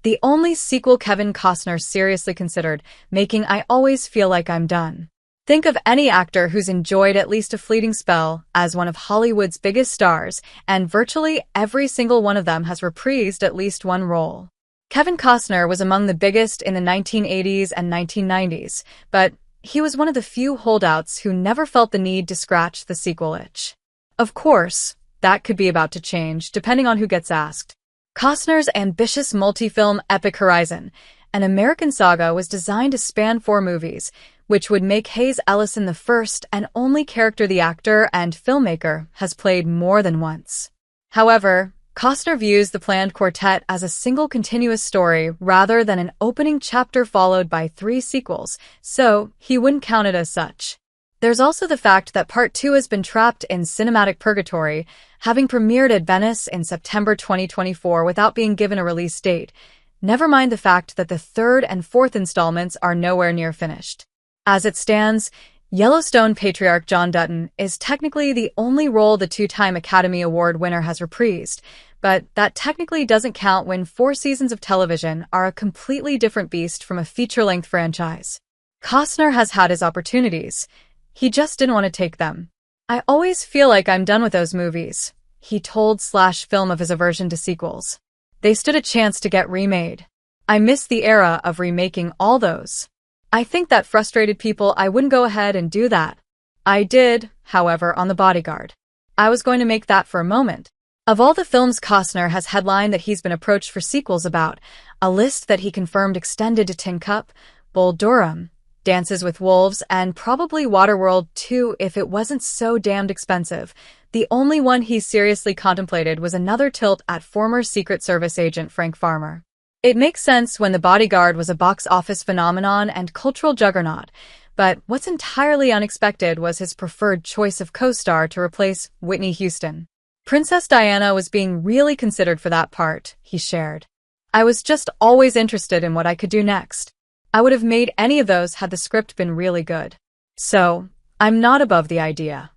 the only sequel Kevin Costner seriously considered, making I Always Feel Like I'm Done. Think of any actor who's enjoyed at least a fleeting spell as one of Hollywood's biggest stars, and virtually every single one of them has reprised at least one role. Kevin Costner was among the biggest in the 1980s and 1990s, but he was one of the few holdouts who never felt the need to scratch the sequel itch. Of course, that could be about to change, depending on who gets asked. Costner's ambitious multi-film epic Horizon, an American saga, was designed to span 4 movies, which would make Hayes Ellison the first and only character the actor and filmmaker has played more than once. However, Costner views the planned quartet as a single continuous story rather than an opening chapter followed by 3 sequels, so he wouldn't count it as such. There's also the fact that Part 2 has been trapped in cinematic purgatory, having premiered at Venice in September 2024 without being given a release date. Never mind the fact that the 3rd and 4th installments are nowhere near finished. As it stands, Yellowstone patriarch John Dutton is technically the only role the 2-time Academy Award winner has reprised, but that technically doesn't count when 4 seasons of television are a completely different beast from a feature-length franchise. Costner has had his opportunities. He just didn't want to take them. I always feel like I'm done with those movies, he told Slash Film of his aversion to sequels. They stood a chance to get remade. I miss the era of remaking all those. I think that frustrated people. I wouldn't go ahead and do that. I did, however, on The Bodyguard. I was going to make that for a moment. Of all the films Costner has headlined that he's been approached for sequels about, a list that he confirmed extended to Tin Cup, Bull Durham, Dances with Wolves, and probably Waterworld 2 if it wasn't so damned expensive. The only one he seriously contemplated was another tilt at former Secret Service agent Frank Farmer. It makes sense when The Bodyguard was a box office phenomenon and cultural juggernaut, but what's entirely unexpected was his preferred choice of co-star to replace Whitney Houston. Princess Diana was being really considered for that part, he shared. I was just always interested in what I could do next. I would have made any of those had the script been really good. So, I'm not above the idea.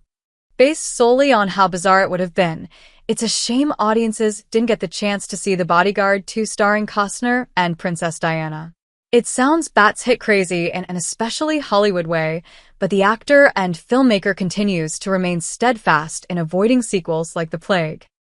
Based solely on how bizarre it would have been, it's a shame audiences didn't get the chance to see The Bodyguard 2 starring Costner and Princess Diana. It sounds batshit crazy in an especially Hollywood way, but the actor and filmmaker continues to remain steadfast in avoiding sequels like the plague.